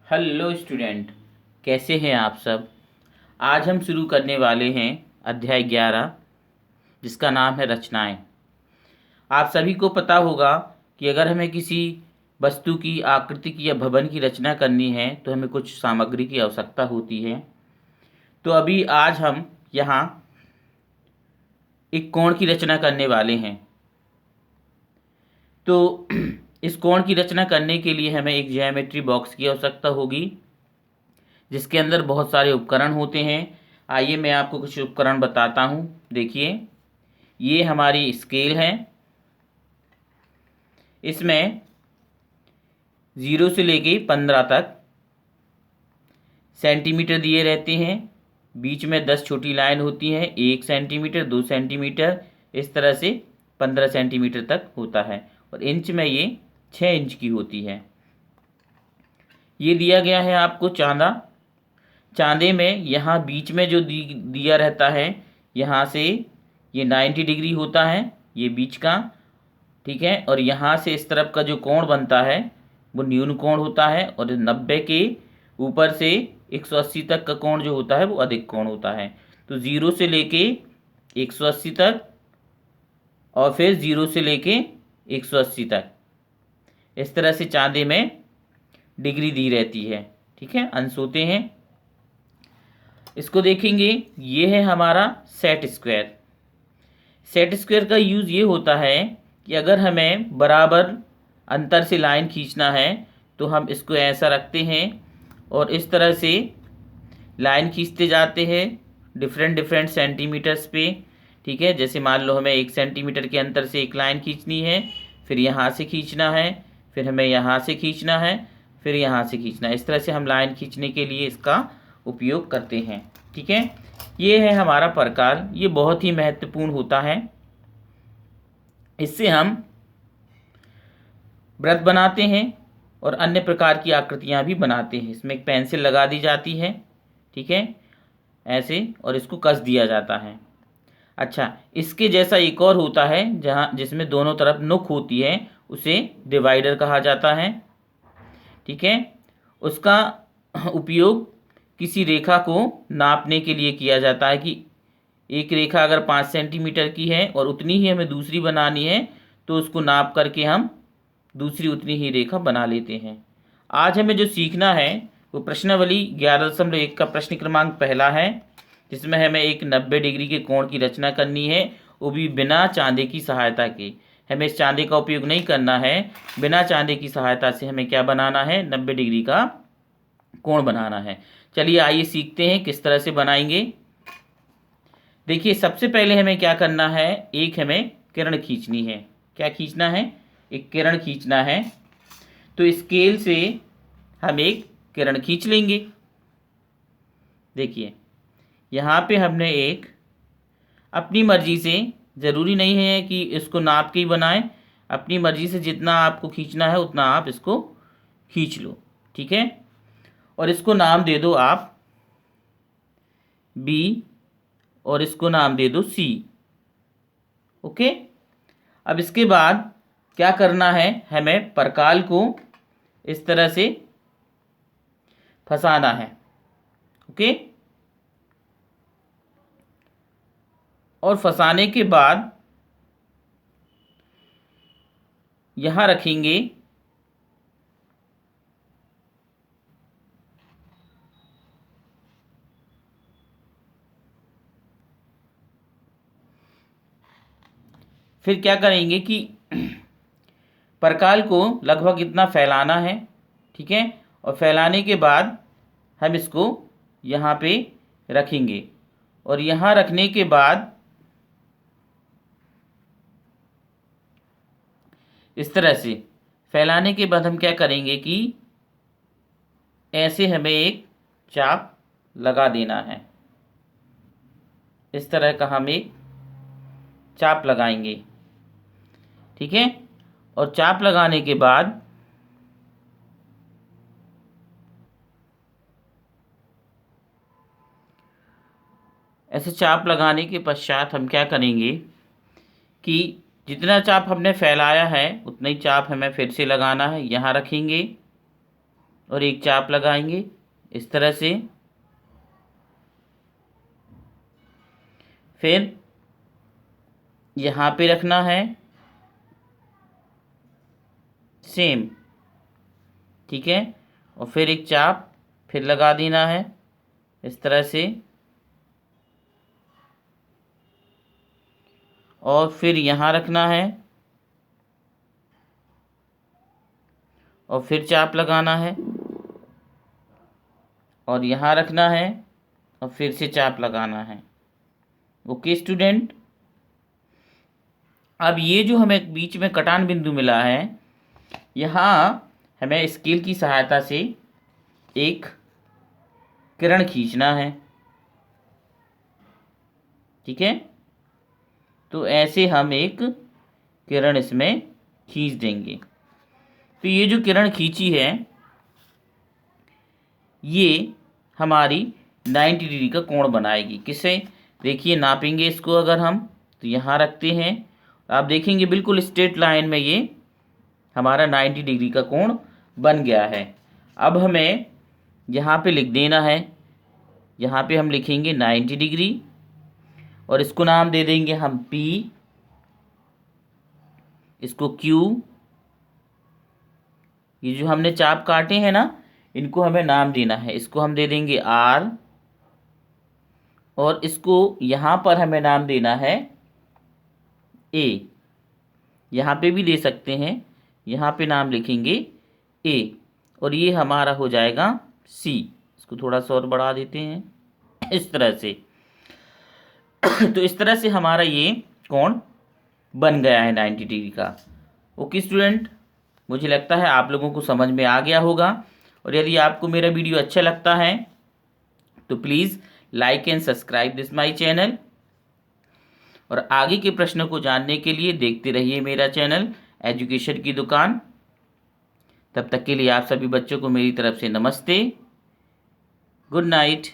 Hello student, कैसे हैं आप सब। आज हम शुरू करने वाले हैं अध्याय 11, जिसका नाम है रचनाएं। आप सभी को पता होगा कि अगर हमें किसी वस्तु की, आकृति की या भवन की रचना करनी है तो हमें कुछ सामग्री की आवश्यकता होती है। तो अभी आज हम यहाँ एक कोण की रचना करने वाले हैं। तो इस कोण की रचना करने के लिए हमें एक ज्योमेट्री बॉक्स की आवश्यकता होगी, जिसके अंदर बहुत सारे उपकरण होते हैं। आइए मैं आपको कुछ उपकरण बताता हूँ। देखिए, ये हमारी स्केल है। इसमें 0 से लेके 15 तक सेंटीमीटर दिए रहते हैं। बीच में 10 छोटी लाइन होती हैं, 1 सेंटीमीटर, 2 सेंटीमीटर, इस तरह से 15 सेंटीमीटर तक होता है। और इंच में ये 6 इंच की होती है। ये दिया गया है आपको चांदा। चांदे में यहाँ बीच में जो दिया रहता है, यहाँ से ये 90 डिग्री होता है, ये बीच का, ठीक है। और यहाँ से इस तरफ का जो कोण बनता है वो न्यून कोण होता है, और 90 के ऊपर से 180 तक का कोण जो होता है वो अधिक कोण होता है। तो 0 से लेके 180 तक, और फिर 0 से लेके 180 तक, इस तरह से चांदे में डिग्री दी रहती है, ठीक है। अंश होते हैं। इसको देखेंगे, ये है हमारा सेट स्क्वायर। सेट स्क्वायर का यूज़ ये होता है कि अगर हमें बराबर अंतर से लाइन खींचना है तो हम इसको ऐसा रखते हैं और इस तरह से लाइन खींचते जाते हैं डिफरेंट सेंटीमीटर्स पे, ठीक है। जैसे मान लो हमें 1 सेंटीमीटर के अंतर से एक लाइन खींचनी है, फिर यहाँ से खींचना है, फिर हमें यहाँ से खींचना है, फिर यहाँ से खींचना है। इस तरह से हम लाइन खींचने के लिए इसका उपयोग करते हैं, ठीक है। ये है हमारा प्रकार। ये बहुत ही महत्वपूर्ण होता है। इससे हम वृत्त बनाते हैं और अन्य प्रकार की आकृतियाँ भी बनाते हैं। इसमें एक पेंसिल लगा दी जाती है, ठीक है, ऐसे, और इसको कस दिया जाता है। अच्छा, इसके जैसा एक और होता है जिसमें दोनों तरफ नोक होती है, उसे डिवाइडर कहा जाता है, ठीक है। उसका उपयोग किसी रेखा को नापने के लिए किया जाता है कि एक रेखा अगर 5 सेंटीमीटर की है और उतनी ही हमें दूसरी बनानी है तो उसको नाप करके हम दूसरी उतनी ही रेखा बना लेते हैं। आज हमें जो सीखना है वो प्रश्नावली 11.1 का प्रश्न क्रमांक पहला है, जिसमें हमें एक 90 डिग्री के कोण की रचना करनी है, वो भी बिना चांदे की सहायता के। हमें इस चांदे का उपयोग नहीं करना है। बिना चांदे की सहायता से हमें क्या बनाना है? 90 डिग्री का कोण बनाना है। चलिए आइए सीखते हैं किस तरह से बनाएंगे। देखिए, सबसे पहले हमें क्या करना है, एक हमें किरण खींचनी है। क्या खींचना है? एक किरण खींचना है। तो स्केल से हम एक किरण खींच लेंगे। देखिए, यहाँ पे हमने एक, अपनी मर्जी से, ज़रूरी नहीं है कि इसको नाप के ही बनाएं, अपनी मर्जी से जितना आपको खींचना है उतना आप इसको खींच लो, ठीक है। और इसको नाम दे दो आप बी, और इसको नाम दे दो सी, ओके। अब इसके बाद क्या करना है, हमें परकाल को इस तरह से फंसाना है, ओके। और फंसाने के बाद यहाँ रखेंगे फिर क्या करेंगे कि परकाल को लगभग इतना फैलाना है, ठीक है। और फैलाने के बाद हम इसको यहाँ पे रखेंगे, और यहाँ रखने के बाद इस तरह से फैलाने के बाद हम क्या करेंगे कि ऐसे हमें एक चाप लगा देना है। इस तरह का हम एक चाप लगाएंगे, ठीक है। और चाप लगाने के बाद ऐसे चाप लगाने के पश्चात हम क्या करेंगे कि जितना चाप हमने फैलाया है उतना ही चाप हमें फिर से लगाना है। यहाँ रखेंगे, और एक चाप लगाएंगे इस तरह से। फिर यहाँ पे रखना है सेम, ठीक है। और फिर एक चाप फिर लगा देना है इस तरह से, और फिर यहाँ रखना है और फिर चाप लगाना है और यहाँ रखना है और फिर से चाप लगाना है। ओके स्टूडेंट, अब ये जो हमें बीच में कटान बिंदु मिला है, यहाँ हमें स्केल की सहायता से एक किरण खींचना है, ठीक है। तो ऐसे हम एक किरण इसमें खींच देंगे। तो ये जो किरण खींची है ये हमारी 90 डिग्री का कोण बनाएगी। किससे? देखिए नापेंगे इसको अगर हम, तो यहाँ रखते हैं, आप देखेंगे बिल्कुल स्ट्रेट लाइन में ये हमारा 90 डिग्री का कोण बन गया है। अब हमें यहाँ पे लिख देना है, यहाँ पे हम लिखेंगे 90 डिग्री और इसको नाम दे देंगे हम P, इसको Q। ये जो हमने चाप काटे हैं ना, इनको हमें नाम देना है, इसको हम दे देंगे R और इसको यहाँ पर हमें नाम देना है A। यहाँ पे भी दे सकते हैं, यहाँ पे नाम लिखेंगे A और ये हमारा हो जाएगा C। इसको थोड़ा सा और बढ़ा देते हैं इस तरह से। तो इस तरह से हमारा ये कोण बन गया है 90 डिग्री का। ओके स्टूडेंट, मुझे लगता है आप लोगों को समझ में आ गया होगा। और यदि आपको मेरा वीडियो अच्छा लगता है तो please like and subscribe this my channel. और आगे के प्रश्नों को जानने के लिए देखते रहिए मेरा चैनल एजुकेशन की दुकान। तब तक के लिए आप सभी बच्चों को मेरी तरफ से नमस्ते, गुड नाइट।